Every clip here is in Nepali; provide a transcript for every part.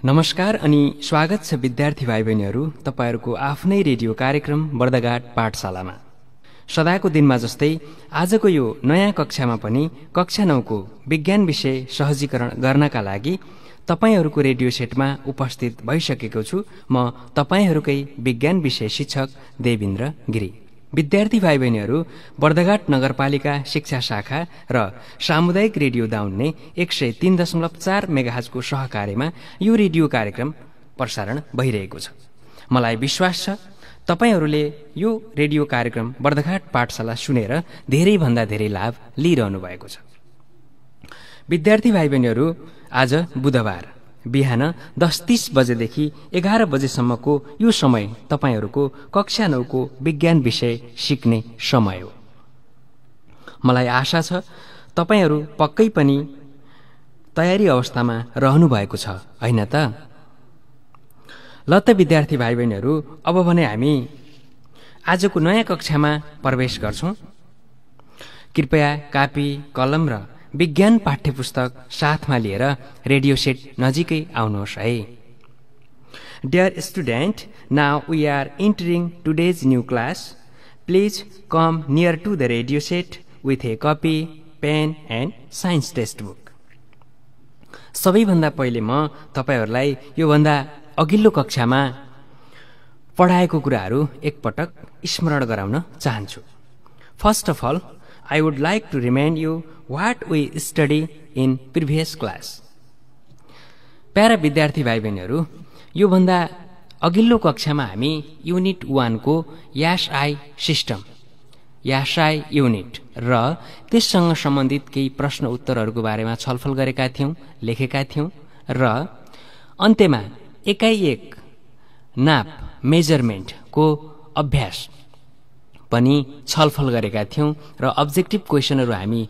नमस्कार अनि स्वागत छ विद्यार्थी भाइ बहिनीहरू तपाईहरूको आफ्नै रेडियो कार्यक्रम बर्दघाट पाठशालामा। सदाको दिनमा जस्तै आजको यो नयाँ कक्षामा पनि कक्षा 9 को विज्ञान विषय सहजीकरण गर्नका लागि तपाईहरूको रेडियो सेटमा उपस्थित भइसकेको छु। म तपाईहरूकै विज्ञान विषय शिक्षक देवेन्द्र गिरी। विद्यार्थी भाइ बहिनीहरू, बर्दघाट नगरपालिका शिक्षा शाखा र सामुदायिक रेडियो दाउन्ने 103.4 मेगाहर्जको सहकार्यमा यो रेडियो कार्यक्रम प्रसारण भइरहेको छ। मलाई विश्वास छ तपाईहरूले यो रेडियो कार्यक्रम बर्दघाट पाठशाला सुनेर धेरै भन्दा धेरै लाभ लिइरहनु भएको छ। विद्यार्थी भाइ बहिनीहरू, आज बुधबार बिहान 10:30 बजेदेखि 11 बजेसम्मको यो समय तपाईहरूको कक्षा 9 को विज्ञान विषय सिक्ने समय हो। मलाई आशा छ तपाईहरू पक्कै पनि तयारी अवस्थामा रहनु भएको छ, हैन त? ल त विद्यार्थी भाइ बहिनीहरू, अब भने हामी आजको नयाँ कक्षामा प्रवेश गर्छौं। कृपया कापी, कलम र विज्ञान पाठ्यपुस्तक साथमा लिएर रेडियो सेट नजिकै आउनुहोस् है। Dear student, now we are entering today's new class. Please come near to the radio set with a copy, pen and science textbook. सबैभन्दा पहिले म तपाईहरूलाई यो भन्दा अघिल्लो कक्षामा पढाएको कुराहरू एकपटक स्मरण गराउन चाहन्छु। First of all, I would like to remind you what we study in previous class. प्यारा विद्यार्थी भाइ बहिनीहरू, यो भन्दा अघिल्लो कक्षामा हामी युनिट 1 को यासआई सिस्टम, यासआई युनिट र त्यससँग सम्बन्धित केही प्रश्न उत्तरहरूको बारेमा छलफल गरेका थियौं, लेखेका थियौं र अन्त्यमा एकाइ एक नाप मेजरमेन्ट को अभ्यास पनि छलफल गरेका थियौं र अब्जेक्टिभ क्वेशनहरू हामी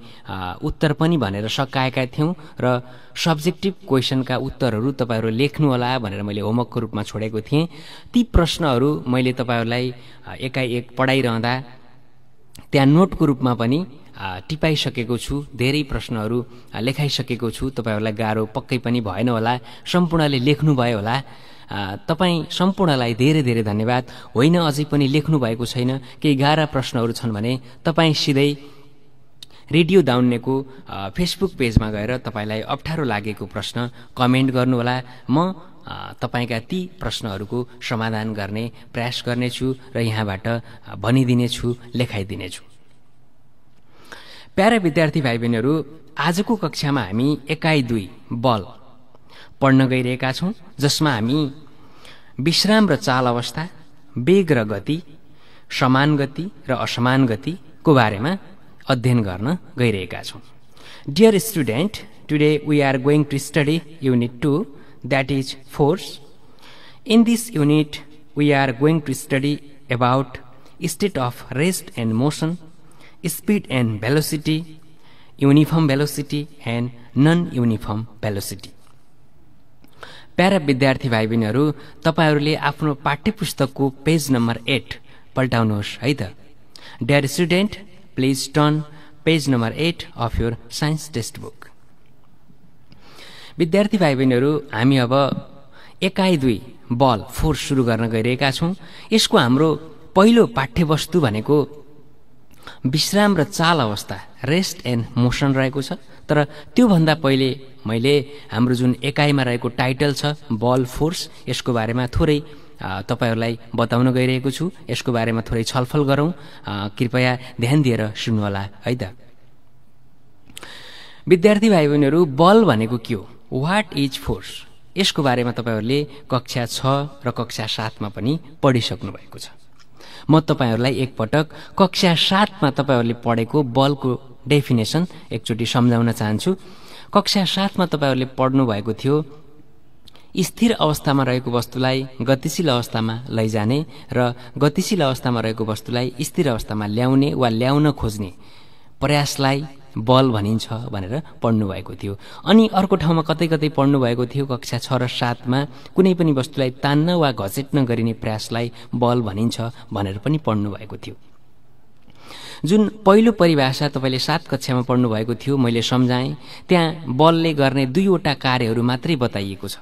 उत्तर पनि भनेर सकाएका थियौं र सब्जेक्टिभ क्वेशनका उत्तरहरू तपाईहरू लेख्नु होला भनेर मैले होमवर्कको रूपमा छोडेको थिएँ। ती प्रश्नहरू मैले तपाईहरूलाई एकाइ एक पढाइरहँदा त्यहाँ नोटको रूपमा पनि टिपाइसकेको छु। धेरै प्रश्नहरू लेखाइसकेको छु। तपाईहरूलाई गाह्रो पक्कै पनि भएन होला, सम्पूर्णले लेख्नुभयो होला। तपाईँ सम्पूर्णलाई धेरै धेरै धन्यवाद। होइन अझै पनि लेख्नु भएको छैन, केही गाह्रा प्रश्नहरू छन् भने तपाईँ सिधै रेडियो दाउन्नेको फेसबुक पेजमा गएर तपाईलाई अप्ठ्यारो लागेको प्रश्न कमेन्ट गर्नुहोला। म तपाईका ती प्रश्नहरूको समाधान गर्ने प्रयास गर्नेछु र यहाँबाट भनिदिनेछु, लेखाइदिनेछु। प्यारा विद्यार्थी भाइ बहिनीहरू, आजको कक्षामा हामी एकाइ 2 बल पढ्न गइरहेका छौं, जसमा हामी विश्राम र चाल अवस्था, वेग र गति, समान गति र असमान गतिको बारेमा अध्ययन गर्न गइरहेका छौं। Dear student, today we are going to study unit 2, that is force. In this unit we are going to study about state of rest and motion, speed and velocity, uniform velocity and non-uniform velocity. प्यारा विद्यार्थी भाइ बहिनीहरू, तपाईहरूले आफ्नो पाठ्यपुस्तकको पेज नम्बर 8 पल्टाउनुहोस् है त। Dear student, please turn page number 8 of your science textbook. विद्यार्थी भाइ बहिनीहरू, हामी अब एकाइ 2 बल फोर्स सुरु गर्न गइरहेका छौं। यसको हाम्रो पहिलो पाठ्यवस्तु भनेको विश्राम र चाल अवस्था, रेस्ट एन्ड मोसन रहेको छ। तर त्यो भन्दा पहिले मैले हाम्रो जुन एकाइमा रहेको टाइटल छ बल फोर्स, यसको बारेमा थोरै तपाईहरूलाई बताउन गइरहेको छु। यसको बारेमा थोरै छलफल गरौं। कृपया ध्यान दिएर सुन्नुहोला है त। विद्यार्थी भाइ बहिनीहरू, बल भनेको के हो? What is force? यसको बारेमा तपाईहरूले कक्षा 6 र कक्षा 7 मा पनि पढिसक्नु भएको छ। म तपाईहरूलाई एकपटक कक्षा 7 मा तपाईहरूले पढेको बलको डेफिनेसन एकचोटि सम्झाउन चाहन्छु। कक्षा 7 मा तपाईहरूले पढ्नु भएको थियो स्थिर अवस्थामा रहेको वस्तुलाई गतिशील अवस्थामा लैजाने र गतिशील अवस्थामा रहेको वस्तुलाई स्थिर अवस्थामा ल्याउने वा ल्याउन खोज्ने प्रयासलाई बल भनिन्छ भनेर पढ्नु भएको थियो। अनि अर्को ठाउँमा कतै कतै पढ्नु भएको थियो कक्षा 6 र 7 मा कुनै पनि वस्तुलाई तान्न वा घचेट्न गरिने प्रयासलाई बल भनिन्छ भनेर पनि पढ्नु भएको थियो। जुन पहिलो परिभाषा तपाईले 7 कक्षामा पढ्नु भएको थियो मैले सम्झाएँ, त्यहाँ बलले गर्ने 2 वटा कार्यहरू मात्रै बताइएको छ।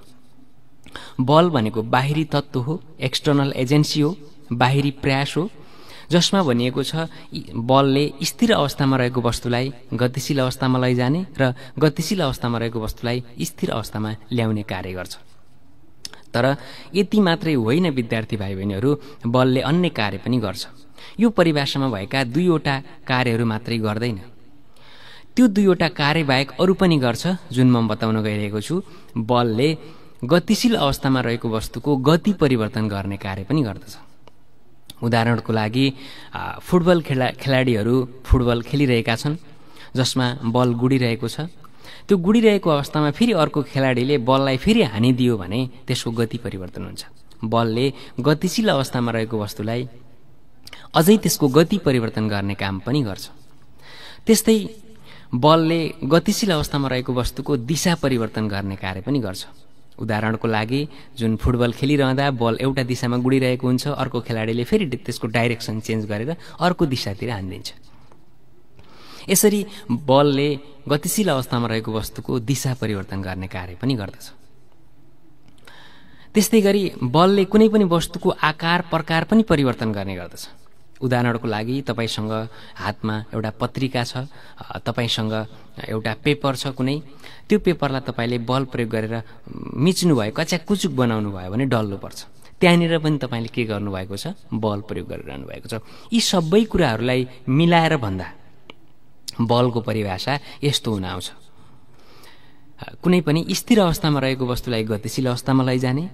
बल भनेको बाहिरी तत्त्व हो, एक्सटर्नल एजेन्सी हो, बाहिरी प्रयास हो, जसमा भनिएको छ बलले स्थिर अवस्थामा रहेको वस्तुलाई गतिशील अवस्थामा लैजाने र गतिशील अवस्थामा रहेको वस्तुलाई स्थिर अवस्थामा ल्याउने कार्य गर्छ। तर यति मात्रै होइन विद्यार्थी भाइ बहिनीहरू, बलले अन्य कार्य पनि गर्छ। यो परिभाषामा भएका दुईवटा कार्यहरू मात्रै गर्दैन, त्यो दुईवटा कार्य बाहेक अरू पनि गर्छ, जुन म बताउन गइरहेको छु। बलले गतिशील अवस्थामा रहेको वस्तुको गति परिवर्तन गर्ने कार्य पनि गर्दछ। उदाहरणको लागि फुटबल खेलाडीहरू फुटबल खेलिरहेका छन्, जसमा बल गुडिरहेको छ। त्यो गुडिरहेको अवस्थामा फेरि अर्को खेलाडीले बललाई फेरि हानिदियो भने त्यसको गति परिवर्तन हुन्छ। बलले गतिशील अवस्थामा रहेको वस्तुलाई अझै त्यसको गति परिवर्तन गर्ने काम पनि गर्छ। त्यस्तै बलले गतिशील अवस्थामा रहेको वस्तुको दिशा परिवर्तन गर्ने कार्य पनि गर्छ। उदाहरणको लागि जुन फुटबल खेलिरहँदा बल एउटा दिशामा गुडिरहेको हुन्छ, अर्को खेलाडीले फेरि त्यसको डाइरेक्सन चेन्ज गरेर अर्को दिशातिर हानिदिन्छ। यसरी बलले गतिशील अवस्थामा रहेको वस्तुको दिशा परिवर्तन गर्ने कार्य पनि गर्दछ। त्यस्तै गरी बलले कुनै पनि वस्तुको आकार प्रकार पनि परिवर्तन गर्ने गर्दछ। उदाहरणको लागि तपाईसँग हातमा एउटा पत्रिका छ, तपाईसँग एउटा पेपर छ कुनै, त्यो पेपरलाई तपाईले बल प्रयोग गरेर मिच्नु भयो, कच्याकुचुक बनाउनु भयो भने डल्लो पर्छ। त्यहाँनिर पनि तपाईले के गर्नुभएको छ? बल प्रयोग गरिरहनु भएको छ। यी सबै कुराहरूलाई मिलाएर भन्दा बलको परिभाषा यस्तो हुन आउँछ: कुनै पनि स्थिर अवस्थामा रहेको वस्तुलाई गतिशील अवस्थामा लैजाने,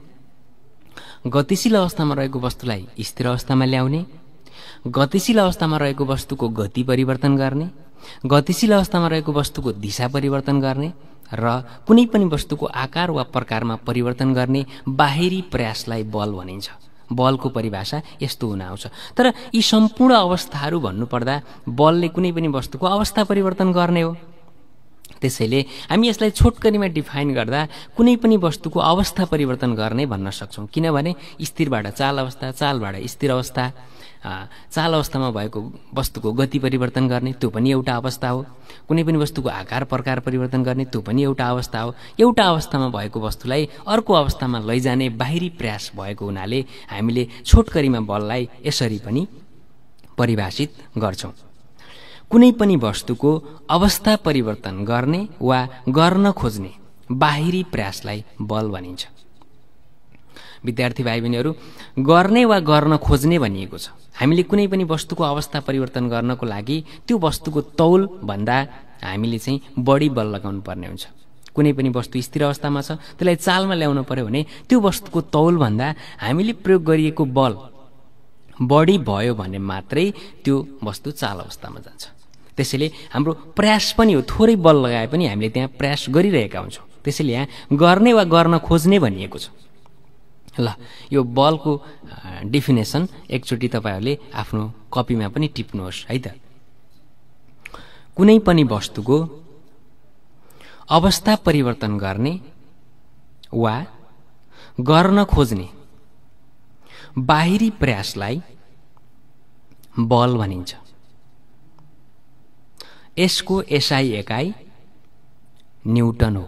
गतिशील अवस्थामा रहेको वस्तुलाई स्थिर अवस्थामा ल्याउने, गतिशील अवस्थामा रहेको वस्तुको गति परिवर्तन गर्ने, गतिशील अवस्थामा रहेको वस्तुको दिशा परिवर्तन गर्ने र कुनै पनि वस्तुको आकार वा प्रकारमा परिवर्तन गर्ने बाहिरी प्रयासलाई बल भनिन्छ। बलको परिभाषा यस्तो हुन आउँछ। तर यी सम्पूर्ण अवस्थाहरू भन्नुपर्दा बलले कुनै पनि वस्तुको अवस्था परिवर्तन गर्ने हो। त्यसैले हामी यसलाई छोटकरीमा डिफाइन गर्दा कुनै पनि वस्तुको अवस्था परिवर्तन गर्ने भन्न सक्छौँ। किनभने स्थिरबाट चाल अवस्था, चालबाट स्थिर अवस्था, चाल अवस्थामा भएको वस्तुको गति परिवर्तन गर्ने त्यो पनि एउटा अवस्था हो। कुनै पनि वस्तुको आकार प्रकार परिवर्तन गर्ने त्यो पनि एउटा अवस्था हो। एउटा अवस्थामा भएको वस्तुलाई अर्को अवस्थामा लैजाने बाहिरी प्रयास भएको हुनाले हामीले छोटकरीमा बललाई यसरी पनि परिभाषित गर्छौँ: कुनै पनि वस्तुको अवस्था परिवर्तन गर्ने वा गर्न खोज्ने बाहिरी प्रयासलाई बल भनिन्छ। विद्यार्थी भाइ बहिनीहरू, गर्ने वा गर्न खोज्ने भनिएको छ। हामीले कुनै पनि वस्तुको अवस्था परिवर्तन गर्नको लागि त्यो वस्तुको तौल भन्दा हामीले चाहिँ बढी बल लगाउनु पर्ने हुन्छ। कुनै पनि वस्तु स्थिर अवस्थामा छ, त्यसलाई चालमा ल्याउनु पर्यो भने त्यो वस्तुको तौल भन्दा हामीले प्रयोग गरिएको बल बढी भयो भने मात्रै त्यो वस्तु चाल अवस्थामा जान्छ। त्यसैले हाम्रो प्रयास पनि हो, थोरै बल लगाए पनि हामीले त्यहाँ प्रयास गरिरहेका हुन्छौँ। त्यसैले यहाँ गर्ने वा गर्न खोज्ने भनिएको छ। ल, यो बलको डेफिनेसन एकचोटि तपाईहरूले आफ्नो कपीमा पनि टिप्नुहोस् है त। कुनै पनि वस्तुको अवस्था परिवर्तन गर्ने वा गर्न खोज्ने बाहिरी प्रयासलाई बल भनिन्छ। यसको एसआई एकाइ न्युटन हो।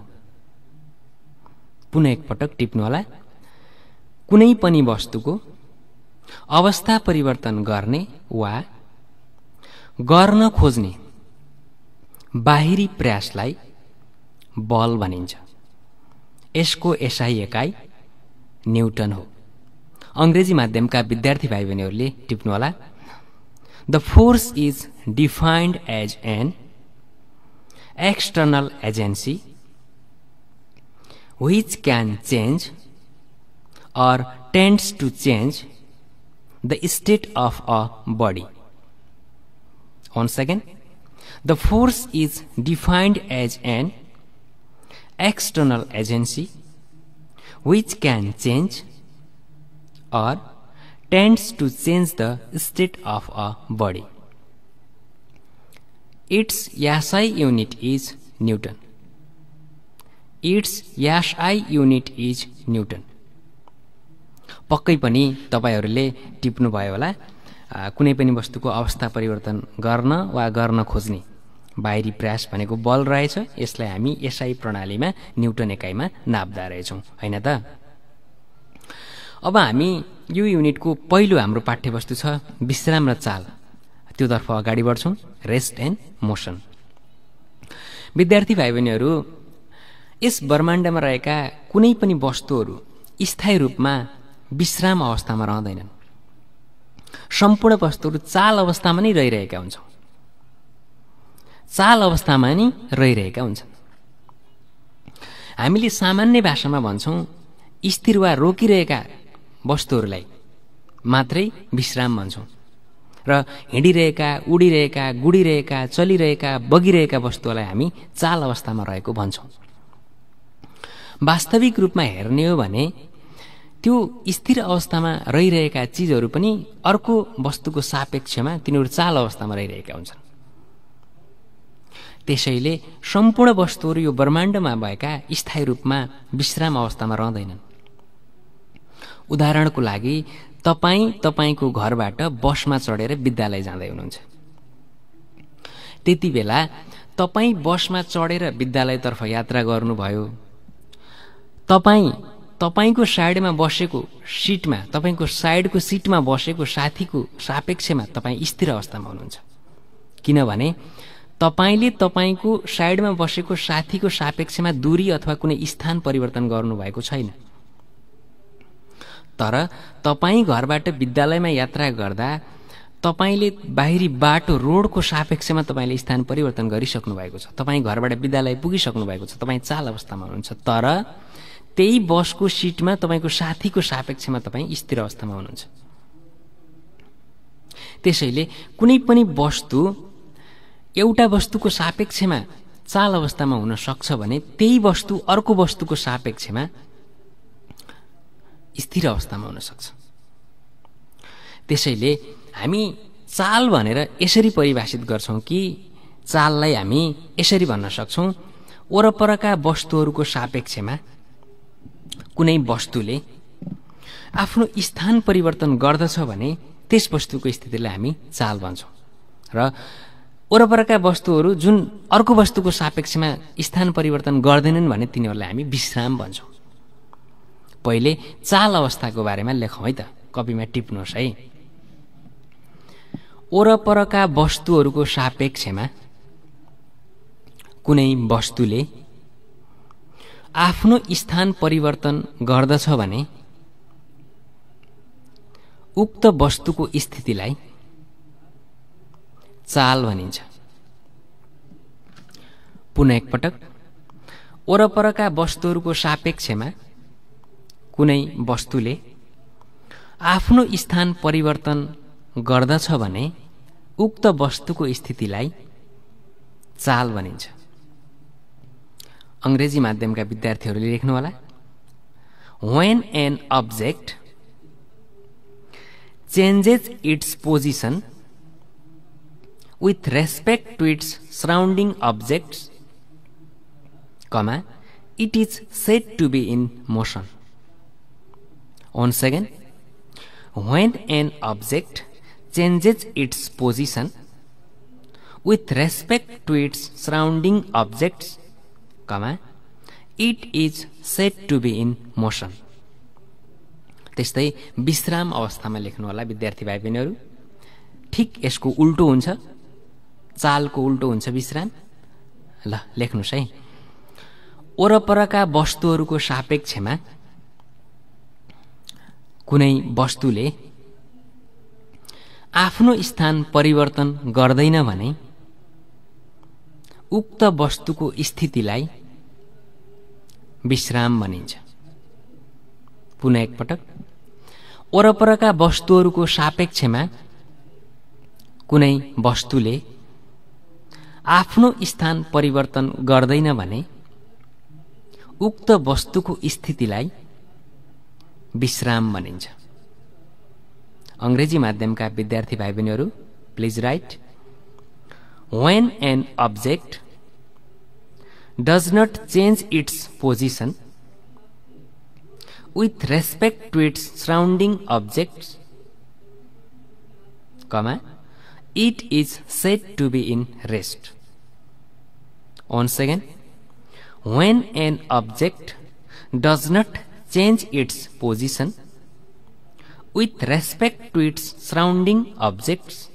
पुनः एकपटक टिप्नु होला। कुनै पनि वस्तुको अवस्था परिवर्तन गर्ने वा गर्न खोज्ने बाहिरी प्रयासलाई बल भनिन्छ। यसको एसआई एकाइ न्युटन हो। अंग्रेजी माध्यमका विद्यार्थी भाइ बहिनीहरूले टिप्नु होला। The force is defined as an external agency which can change or tends to change the state of a body. Once again, the force is defined as an external agency which can change or tends to change the state of a body. Its SI unit is Newton. Its SI unit is Newton. पक्कै पनि तपाईहरूले टिप्नु भयो होला। कुनै पनि वस्तुको अवस्था परिवर्तन गर्न वा गर्न खोज्ने बाहिरी प्रयास भनेको बल रहेछ। यसलाई हामी एसआई प्रणालीमा न्युटन एकाइमा नाप्दा रहेछौँ, हैन त? अब हामी यो युनिटको पहिलो हाम्रो पाठ्यवस्तु छ विश्राम र चाल, त्योतर्फ अगाडि बढ्छौं। Rest and motion. विद्यार्थी भाइ बहिनीहरू, यस ब्रह्माण्डमा रहेका कुनै पनि वस्तुहरू स्थायी रूपमा विश्राम अवस्थामा रहँदैनन्। सम्पूर्ण वस्तुहरू चाल अवस्थामा नै रहिरहेका हुन्छन्। चाल अवस्थामा नै रहिरहेका हुन्छन्। हामीले सामान्य भाषामा भन्छौं स्थिर वा रोकिरहेका वस्तुहरूलाई मात्रै विश्राम भन्छौं र हिँडिरहेका, उडिरहेका, गुडिरहेका, चलिरहेका, बगिरहेका वस्तुहरूलाई हामी चाल अवस्थामा रहेको भन्छौं। वास्तविक रूपमा हेर्ने हो भने त्यो स्थिर अवस्थामा रहिरहेका चीजहरू पनि अर्को वस्तुको सापेक्षमा तिनीहरू चाल अवस्थामा रहिरहेका हुन्छन्। त्यसैले सम्पूर्ण वस्तुहरू यो ब्रह्माण्डमा भएका स्थायी रूपमा विश्राम अवस्थामा रहँदैनन्। उदाहरणको लागि तपाईको घरबाट बसमा चढेर विद्यालय जाँदै हुनुहुन्छ। त्यति बेला तपाई बसमा चढेर विद्यालयतर्फ यात्रा गर्नुभयो। तपाईको साइडमा बसेको सिटमा, तपाईको साइडको सिटमा बसेको साथीको सापेक्षमा तपाई स्थिर अवस्थामा हुनुहुन्छ, किनभने तपाईले तपाईको साइडमा बसेको साथीको सापेक्षमा दूरी अथवा कुनै स्थान परिवर्तन गर्नुभएको छैन। तर तपाई घरबाट विद्यालयमा यात्रा गर्दा तपाईले बाहिरी बाटो, रोडको सापेक्षमा तपाईले स्थान परिवर्तन गरिसक्नु भएको छ। तपाई घरबाट विद्यालय पुगिसक्नु भएको छ। तपाई चाल अवस्थामा हुनुहुन्छ। तर त्यही बसको सिटमा तपाईको साथीको सापेक्षमा तपाई स्थिर अवस्थामा हुनुहुन्छ। त्यसैले कुनै पनि वस्तु एउटा वस्तुको सापेक्षमा चाल अवस्थामा हुन सक्छ भने त्यही वस्तु अर्को वस्तुको सापेक्षमा स्थिर अवस्थामा हुन सक्छ। त्यसैले हामी चाल भनेर यसरी परिभाषित गर्छौं कि चाललाई हामी यसरी भन्न सक्छौं, वरपरका वस्तुहरूको सापेक्षमा कुनै वस्तुले आफ्नो स्थान परिवर्तन गर्दछ भने त्यस वस्तुको स्थितिलाई हामी चाल भन्छौं र वरपरका वस्तुहरू जुन अर्को वस्तुको सापेक्षमा स्थान परिवर्तन गर्दैनन् भने तिनीहरूलाई हामी विश्राम भन्छौं। पहिले चाल अवस्थाको बारेमा लेखौं है त, कपीमा टिप्नुहोस् है। वरपरका वस्तुहरूको सापेक्षमा कुनै वस्तुले आफ्नो स्थान परिवर्तन गर्दछ भने उक्त वस्तुको स्थितिलाई चाल भनिन्छ। पुनः एकपटक, वरपरका वस्तुहरूको सापेक्षमा कुनै वस्तुले आफ्नो स्थान परिवर्तन गर्दछ भने उक्त वस्तुको स्थितिलाई चाल भनिन्छ। अंग्रेजी माध्यमका विद्यार्थीहरूले लेख्नु होला, When an object changes its position with respect to its surrounding objects, it is said to be in motion. Once again, when an object changes its position with respect to its surrounding objects, it is said to be in motion. त्यस्तै विश्राम अवस्थामा लेख्नु होला विद्यार्थी भाइ बहिनीहरू। ठीक यसको उल्टो हुन्छ, चालको उल्टो हुन्छ विश्राम। ल लेख्नुस् है, वरपरका वस्तुहरूको सापेक्षमा कुनै वस्तुले आफ्नो स्थान परिवर्तन गर्दैन भने उक्त वस्तुको स्थितिलाई विश्राम भनिन्छ। पुनः एकपटक, वरपरका वस्तुहरूको सापेक्षमा कुनै वस्तुले आफ्नो स्थान परिवर्तन गर्दैन भने उक्त वस्तुको स्थितिलाई विश्राम भनिन्छ। अंग्रेजी माध्यमका विद्यार्थी भाइ बहिनीहरू please right, When an object does not change its position with respect to its surrounding objects, it is said to be in rest. Once again, when an object does not change its position with respect to its surrounding objects,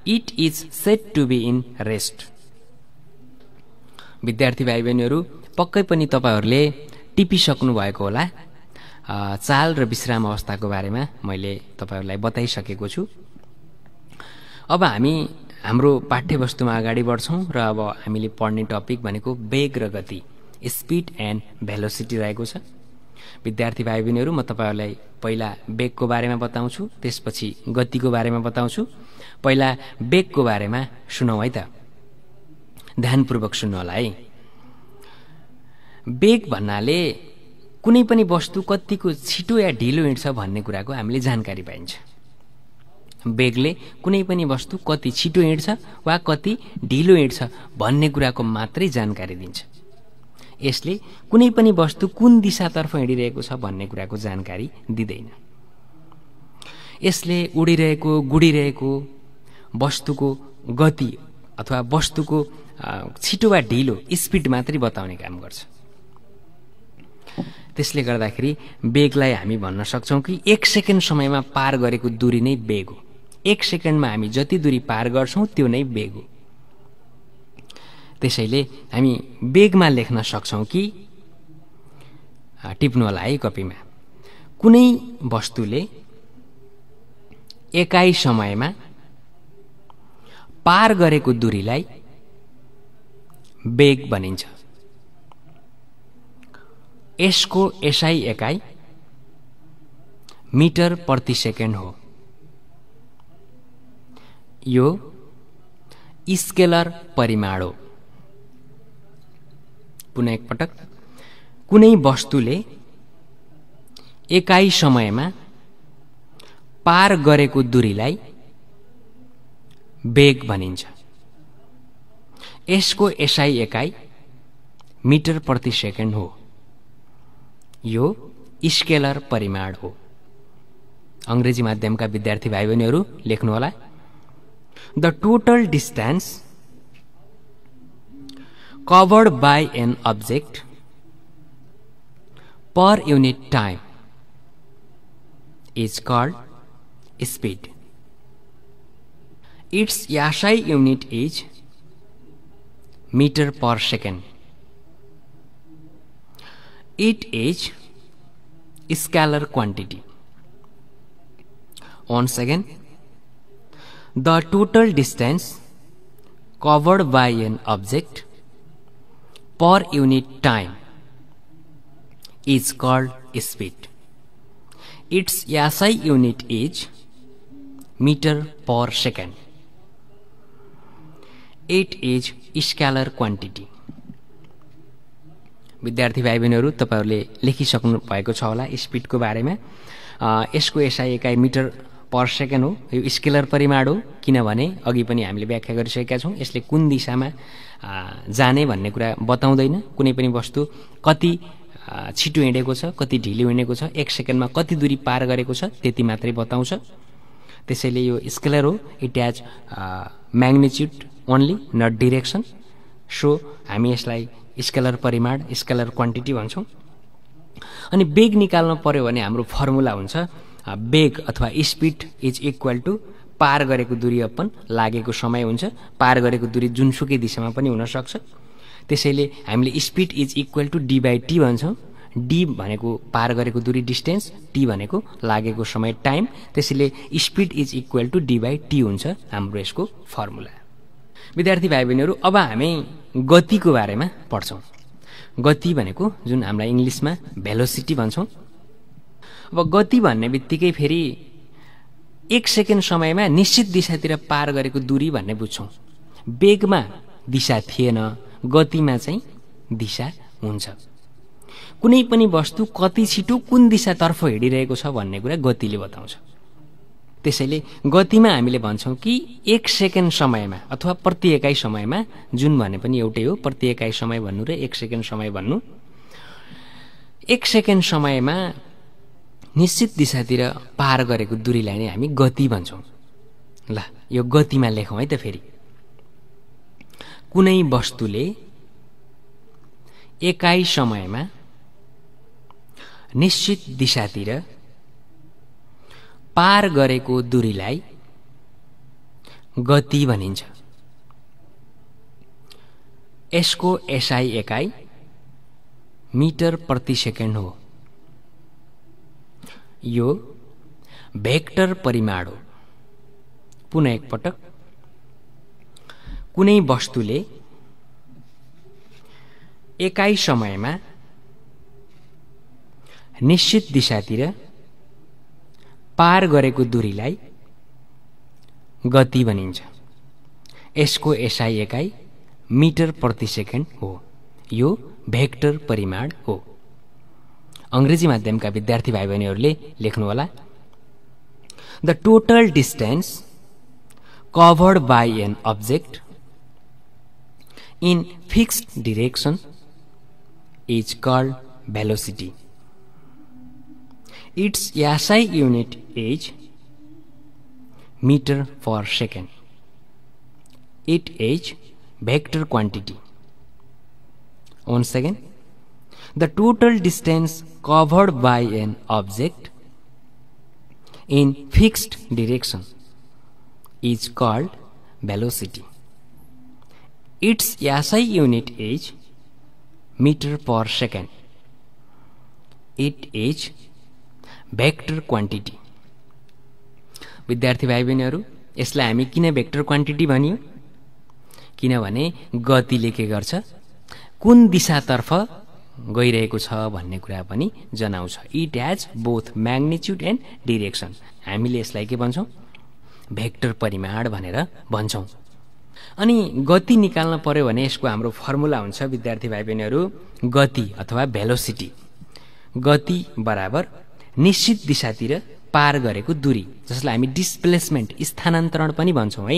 it is said to be in rest. विद्यार्थी भाइ बहिनीहरू पक्कै पनि तपाईहरूले टिपिसक्नु भएको होला। चाल र विश्राम अवस्थाको बारेमा मैले तपाईहरूलाई बताइसकेको छु। अब हामी हाम्रो पाठ्यवस्तुमा अगाडि बढ्छौं र अब हामीले पढ्ने टपिक भनेको वेग र गति, स्पिड एन्ड भेलोसिटी रहेको छ। विद्यार्थी भाइ बहिनीहरू म तपाईहरूलाई पहिला वेगको बारेमा बताउँछु, त्यसपछि गतिको बारेमा बताउँछु। पहिला वेगको बारेमा सुनौ है त, ध्यानपूर्वक सुन्नु होला है। वेग भन्नाले कुनै पनि वस्तु कतिको छिटो या ढिलो हिँड्छ भन्ने कुराको हामीले जानकारी पाइन्छ। वेगले कुनै पनि वस्तु कति छिटो हिँड्छ वा कति ढिलो हिँड्छ भन्ने कुराको मात्रै जानकारी दिन्छ। यसले कुनै पनि वस्तु कुन दिशातर्फ हिँडिरहेको छ भन्ने कुराको जानकारी दिँदैन। यसले उडिरहेको गुडिरहेको वस्तुको गति अथवा वस्तुको छिटो वा ढिलो स्पिड मात्रै बताउने काम गर्छ। त्यसले गर्दाखेरि वेगलाई हामी भन्न सक्छौं कि 1 सेकेन्ड समयमा पार गरेको दूरी नै वेग हो। 1 सेकेन्डमा हामी जति दूरी पार गर्छौं त्यो नै वेग हो। त्यसैले हामी वेगमा लेख्न सक्छौं कि, टिप्नु होला है कपीमा, कुनै वस्तुले एकाइ समयमा पार गरेको दूरीलाई वेग भनिन्छ। यसको एसआई एकाइ मिटर प्रति सेकेन्ड हो। यो स्केलर परिमाण हो। पुनः एक पटक, कुनै वस्तुले एकाइ समयमा पार गरेको दूरीलाई वेग भनिन्छ। यसको एसआई एकाइ मिटर प्रति सेकेन्ड हो। यो स्केलर परिमाण हो। अंग्रेजी माध्यमका विद्यार्थी भाइ बहिनीहरू लेख्नु होला। The total distance covered by an object per unit time is called speed. Its SI unit is meter per second. It is scalar quantity. Once again, the total distance covered by an object per unit time is called speed. Its SI unit is meter per second. It is scalar quantity. विद्यार्थी भाइ बहिनीहरू तपाईहरुले लेखिसक्नु भएको छ होला स्पिडको बारेमा। यसको एसआई एकाइ मिटर पर सेकेन्ड हो। यो स्केलर परिमाण हो, किनभने अघि पनि हामीले व्याख्या गरिसकेका छौं। यसले कुन दिशामा जाने भन्ने कुरा बताउँदैन। कुनै पनि वस्तु कति छिटो हिँडेको छ, कति ढिलो हिँडेको छ, 1 सेकेन्डमा कति दूरी पार गरेको छ त्यति मात्रै बताउँछ। त्यसैले यो स्केलर हो। It has magnitude only, not direction. So हामी यसलाई स्केलर परिमाण, स्केलर क्वान्टिटी भन्छौं। अनि वेग निकाल्न पर्यो भने हाम्रो फर्मुला हुन्छ वेग अथवा स्पिड इज इक्वल टु पार गरेको दूरी अपन लागेको समय हुन्छ। पार गरेको दूरी जुनसुकै दिशामा पनि हुन सक्छ। त्यसैले हामीले speed is equal to D by T भन्छौं। डी भनेको पार गरेको दूरी डिस्टेन्स, टी भनेको लागेको समय टाइम। त्यसैले speed is equal to D by T हुन्छ हाम्रो यसको फर्मुला। विद्यार्थी भाइ बहिनीहरू, अब हामी गतिको बारेमा पढ्छौं। गति भनेको जुन हामीलाई इंग्लिशमा भेलोसिटी भन्छौं। अब गति भन्ने बित्तिकै फेरि 1 सेकेन्ड समयमा निश्चित दिशातिर पार गरेको दूरी भन्ने बुझ्छौं। वेगमा दिशा थिएन, गतिमा चाहिँ दिशा हुन्छ। कुनै पनि वस्तु कति छिटो कुन दिशातर्फ हिँडिरहेको छ भन्ने कुरा गतिले बताउँछ। त्यसैले गतिमा हामीले भन्छौं कि 1 सेकेन्ड समयमा अथवा प्रति एकाइ समयमा, जुन भने पनि एउटै हो, प्रति एकाइ समय भन्नु र 1 सेकेन्ड समय भन्नु। 1 सेकेन्ड समयमा निश्चित दिशातिर पार गरेको दूरीलाई नै हामी गति भन्छौं। ल, यो गतिमा लेखौं है त फेरि। कुनै वस्तुले एकाइ समयमा निश्चित दिशातिर पार गरेको दूरीलाई गति भनिन्छ। यसको एसआई एकाइ मिटर प्रति सेकेन्ड हो। यो भेक्टर परिमाण हो। पुनः एक पटक, कुनै वस्तुले एकाइ समयमा निश्चित दिशातिर पार गरेको दूरीलाई गति भनिन्छ। यसको एसआई एकाइ मिटर प्रति सेकेन्ड हो। यो भेक्टर परिमाण हो। अंग्रेजी माध्यमका विद्यार्थी भाइ बहिनीहरूले लेख्नुहोला। The total distance covered by an object in fixed direction is called velocity. Its SI unit is meter per second. It is vector quantity. Once again, the total distance covered by an object in fixed direction is called velocity. Its SI unit is meter per second. It is vector quantity. विद्यार्थी भाइ बहिनीहरु, यसलाई हामी किन भेक्टर क्वान्टिटी भनियो? किनभने गतिले के गर्छ, कुन दिशातर्फ गइरहेको छ भन्ने कुरा पनि जनाउँछ। It has both magnitude and direction. हामीले यसलाई के भन्छौं? भेक्टर परिमाण भनेर भन्छौं। अनि गति निकाल्न पर्यो भने यसको हाम्रो फर्मुला हुन्छ विद्यार्थी भाइ बहिनीहरु, गति अथवा भेलोसिटी। गति बराबर निश्चित दिशातिर पार गरेको दूरी, जसलाई हामी डिस्प्लेसमेन्ट स्थानान्तरण पनि भन्छौं है।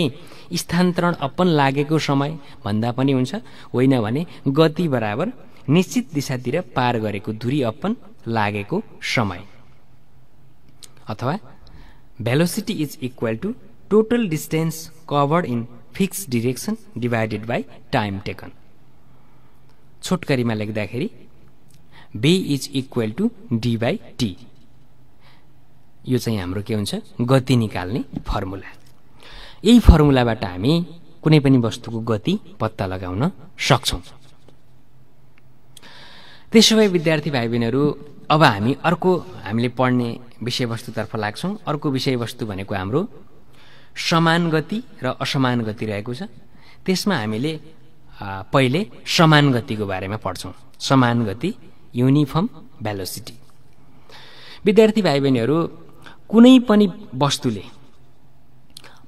स्थानान्तरण अपन लागेको समय भन्दा पनि हुन्छ, होइन भने गति बराबर निश्चित दिशातिर पार गरेको दूरी अपन लागेको समय। अथवा velocity is equal to total distance covered in fixed direction divided by time taken. छोटकरीमा लेख्दाखेरि B is equal to D by T। यो चाहिँ हाम्रो के हुन्छ? गति निकाल्ने फर्मुला। यही फर्मुलाबाट हामी कुनै पनि वस्तुको गति पत्ता लगाउन सक्छौं। त्यसोभए विद्यार्थी भाइ बहिनीहरु, अब हामी अर्को हामीले पढ्ने विषयवस्तुतर्फ लाग्छौं। अर्को विषयवस्तु भनेको हाम्रो समान गति र असमान गति रहेको छ। त्यसमा हामीले पहिले समान गतिको बारेमा पढ्छौं। समान गति, यूनिफर्म भेलोसिटी। विद्यार्थी भाइ बहिनीहरु, कुनै पनि वस्तुले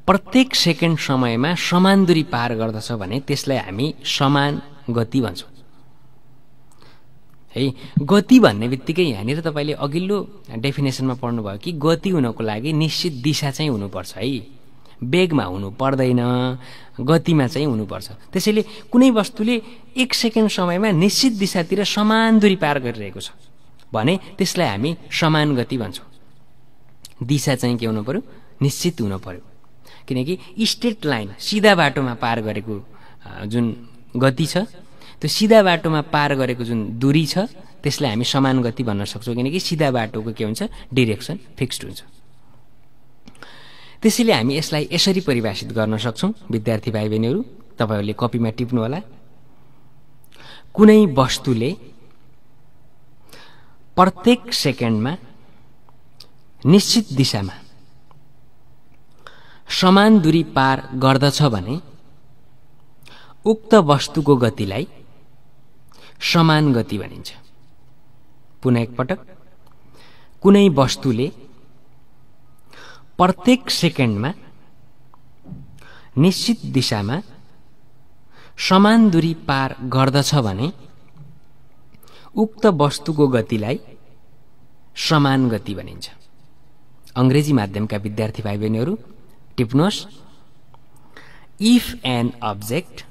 प्रत्येक सेकेन्ड समयमा समान दूरी पार गर्दछ भने त्यसलाई हामी समान गति भन्छौं है। गति भन्ने बित्तिकै यहाँनिर तपाईले अघिल्लो डेफिनेसनमा पढ्नुभयो कि गति हुनको लागि निश्चित दिशा चाहिँ हुनुपर्छ है। वेगमा हुनु पर्दैन, गतिमा चाहिँ हुनुपर्छ। त्यसैले कुनै वस्तुले एक सेकेन्ड समयमा निश्चित दिशातिर समान दूरी पार गरिरहेको छ भने त्यसलाई हामी समान गति भन्छौं। दिशा चाहिँ के हुनु पर्यो? निश्चित हुनु पर्यो। किनकि स्ट्रेट लाइन, सिधा बाटोमा पार गरेको जुन गति छ, त्यो सिधा बाटोमा पार गरेको जुन दूरी छ त्यसलाई हामी समान गति भन्न सक्छौं। किनकि सिधा बाटोको के हुन्छ? डिरेक्सन फिक्स्ड हुन्छ। त्यसैले हामी यसलाई यसरी परिभाषित गर्न सक्छौं। विद्यार्थी भाइ बहिनीहरु, तपाईहरुले कपीमा टिप्नु होला। कुनै वस्तुले प्रत्येक सेकेन्डमा निश्चित दिशामा समान दूरी पार गर्दछ भने उक्त वस्तुको गतिलाई समान गति भनिन्छ। पुनः एक पटक, कुनै वस्तुले प्रत्येक सेकेन्डमा निश्चित दिशामा समान दूरी पार गर्दछ भने उक्त वस्तुको गतिलाई समान गति भनिन्छ। अंग्रेजी माध्यमका विद्यार्थी भाइ बहिनीहरु टिप्नुहोस्। If an object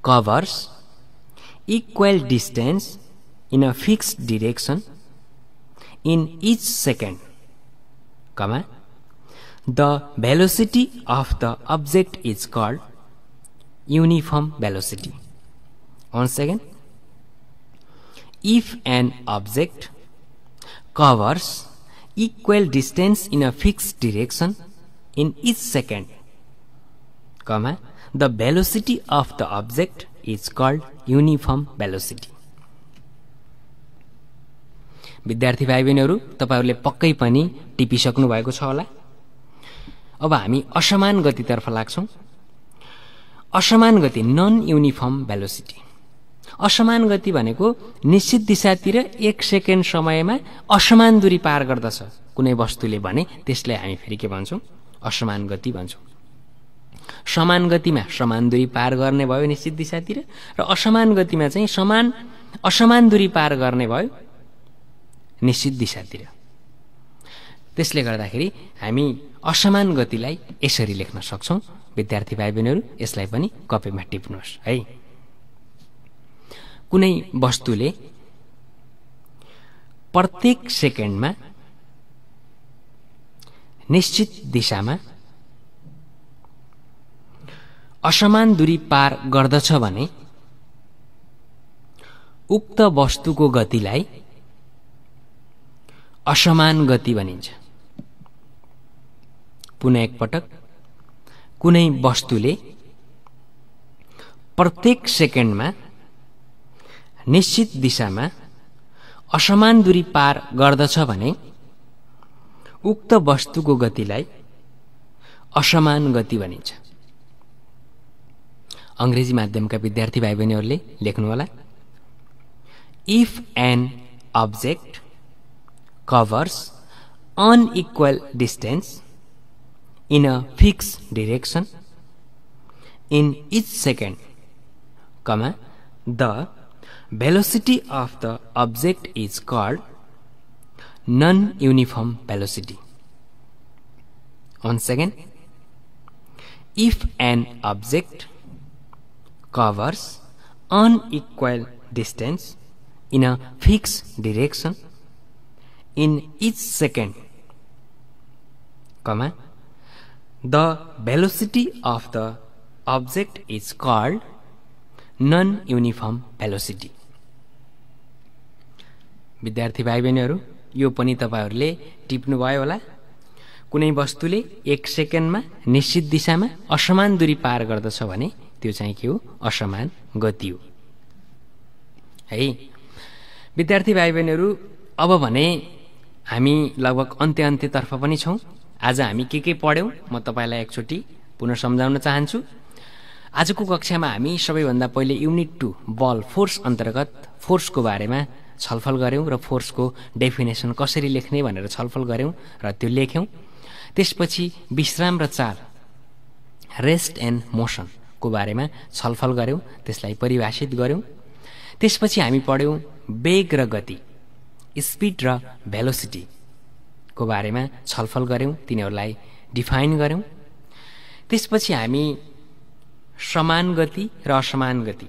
covers equal distance in a fixed direction in each second, the velocity of the object is called uniform velocity. Once again, if an object covers equal distance in a fixed direction in each second, comma, the velocity of the object is called uniform velocity. विद्यार्थी भाइ बहिनीहरू, तपाईहरुले पक्कै पनि टिपिसक्नु भएको छ होला। अब हामी असमान गतितर्फ लाग्छौं। असमान गति, नन युनिफर्म भेलोसिटी। असमान गति भनेको निश्चित दिशातिर 1 सेकेन्ड समयमा असमान दूरी पार गर्दछ कुनै वस्तुले भने त्यसलाई हामी फेरि के भन्छौं? असमान गति भन्छौं। समान गतिमा समान दूरी पार गर्ने भयो निश्चित दिशातिर, र असमान गतिमा चाहिँ असमान दूरी पार गर्ने भयो निश्चित दिशातिर। त्यसले गर्दाखेरि हामी असमान गतिलाई यसरी लेख्न सक्छौं। विद्यार्थी भाइ बहिनीहरू, यसलाई पनि कपीमा टिप्नुहोस् है। कुनै वस्तुले प्रत्येक सेकेन्डमा निश्चित दिशामा असमान दूरी पार गर्दछ भने उक्त वस्तुको गतिलाई असमान गति भनिन्छ। पुनः एकपटक, कुनै वस्तुले प्रत्येक सेकेन्डमा निश्चित दिशामा असमान दूरी पार गर्दछ भने उक्त वस्तुको गतिलाई असमान गति भनिन्छ। अंग्रेजी माध्यमका विद्यार्थी भाइ बहिनीहरूले लेख्नु होला। If an object covers unequal distance in a fixed direction in each second, comma, the velocity of the object is called non-uniform velocity. Once again, if an object covers unequal distance in a fixed direction in each second, comma, the velocity of the object is called non-uniform velocity. विद्यार्थी भाइ बहिनीहरू, यो पनि तपाईहरुले टिप्नु भयो होला। कुनै वस्तुले 1 सेकेन्डमा निश्चित दिशामा असमान दूरी पार गर्दछ भने त्यो चाहिँ के हो? असमान गति हो है। विद्यार्थी भाइ बहिनीहरू, अब भने हामी लगभग अन्त्यतर्फ पनि छौं। आज हामी के पढ्यौं म तपाईलाई एकचोटी पुनः सम्झाउन चाहन्छु। आजको कक्षामा हामी सबैभन्दा पहिले युनिट 2 बल फोर्स अन्तर्गत फोर्सको बारेमा छलफल गर्यौं र फोर्सको डेफिनेसन कसरी लेख्ने भनेर छलफल गर्यौं र त्यो लेख्यौं। त्यसपछि विश्राम र चाल, रेस्ट एन्ड मोसन को बारेमा छलफल गर्यौं, त्यसलाई परिभाषित गर्यौं। त्यसपछि हामी पढ्यौं वेग र गति, स्पीड र भेलोसिटी को बारेमा छलफल गर्यौं, तिनीहरूलाई डिफाइन गर्यौं। त्यसपछि हामी समान गति र असमान गति,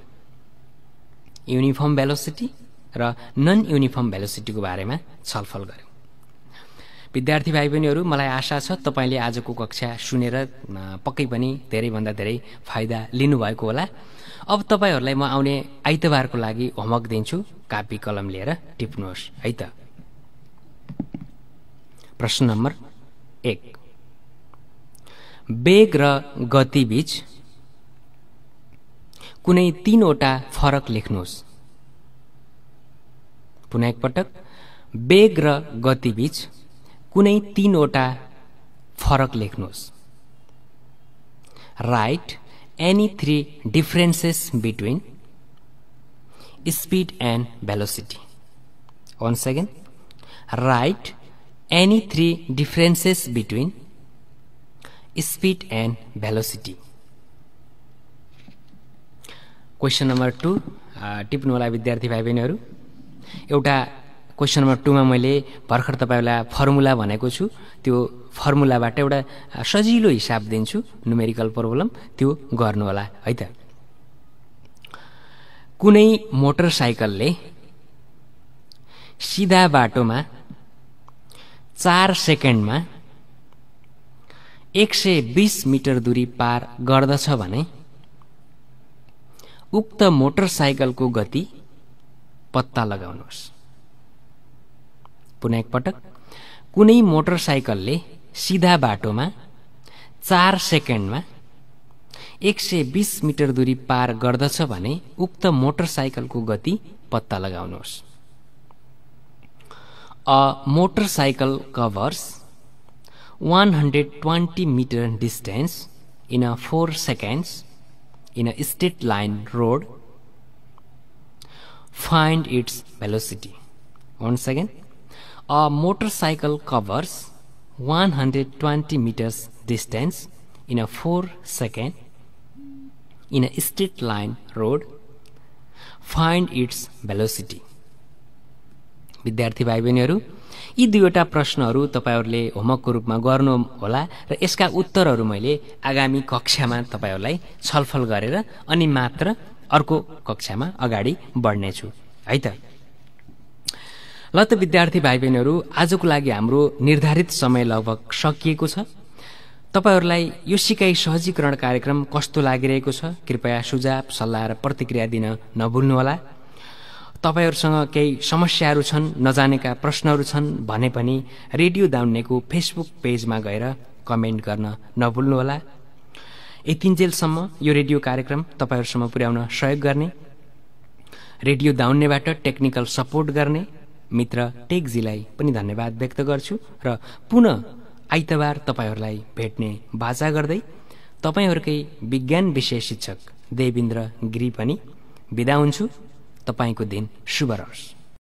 युनिफर्म भेलोसिटी र नन युनिफर्म भेलोसिटी को बारेमा छलफल गर्यौं। विद्यार्थी भाइ बहिनीहरू, मलाई आशा छ तपाईले आजको कक्षा सुनेर पक्कै पनि धेरै भन्दा धेरै फाइदा लिनुभएको होला। अब तपाईहरुलाई म आउने आइतबारको लागि होमवर्क दिन्छु। कापी कलम लिएर टिप्नुहोस् है त। प्रश्न नम्बर 1, वेग र गति बीच कुनै 3 वटा फरक लेख्नुहोस्। पुनः एकपटक, वेग र गति बीच कुनै 3 वटा फरक लेख्नुहोस्। Right any 3 differences between speed and velocity. Once again, write any 3 differences between speed and velocity. Question number 2 टिप्नु होला विद्यार्थी भाइ बहिनीहरू। एउटा क्वेशन नम्बर 2 मा मैले भर्खर तपाईलाई फर्मुला भनेको छु। त्यो फर्मुलाबाट एउटा सजिलो हिसाब दिन्छु, न्युमेरिकल प्रब्लम, त्यो गर्नु होला है त। कुनै मोटरसाइकलले सिधा बाटोमा 4 सेकेन्डमा 120 मिटर दूरी पार गर्दछ भने उक्त मोटरसाइकलको गति पत्ता लगाउनुहोस्। पुनः एकपटक, कुनै मोटरसाइकलले सिधा बाटोमा 4 सेकेन्डमा 120 मिटर दूरी पार गर्दछ भने उक्त मोटरसाइकलको गति पत्ता लगाउनुहोस्। A motorcycle covers 120 meter distance in a 4 seconds in a straight line road. Find its velocity. Once again, a motorcycle covers 120 meters distance in a 4 second in a straight line road. Find its velocity. विद्यार्थी भाइ बहिनीहरू, यी दुईवटा प्रश्नहरू तपाईहरूले होमवर्कको रूपमा गर्नुहोला र यसका उत्तरहरू मैले आगामी कक्षामा तपाईहरूलाई छलफल गरेर अनि मात्र अर्को कक्षामा अगाडि बढ्नेछु है त। ल त विद्यार्थी भाइ बहिनीहरू, आजको लागि हाम्रो निर्धारित समय लगभग सकिएको छ। तपाईहरूलाई यो सिकाइ सहजीकरण कार्यक्रम कस्तो लागिरहेको छ कृपया सुझाव सल्लाह र प्रतिक्रिया दिन नभुल्नुहोला। तपाईहरूसँग केही समस्याहरू छन्, नजानेका प्रश्नहरू छन् भने पनि रेडियो दाउन्नेको फेसबुक पेजमा गएर कमेन्ट गर्न नभुल्नुहोला। यतिन्जेलसम्म यो रेडियो कार्यक्रम तपाईहरूसम्म पुर्याउन सहयोग गर्ने, रेडियो दाउन्नेबाट टेक्निकल सपोर्ट गर्ने मित्र टेकजीलाई पनि धन्यवाद व्यक्त गर्छु र पुनः आइतबार तपाईहरूलाई भेट्ने बाचा गर्दै तपाईहरूकै विज्ञान विषय शिक्षक देवेन्द्र गिरी पनि बिदा हुन्छु। तपाईको दिन शुभ रहोस्।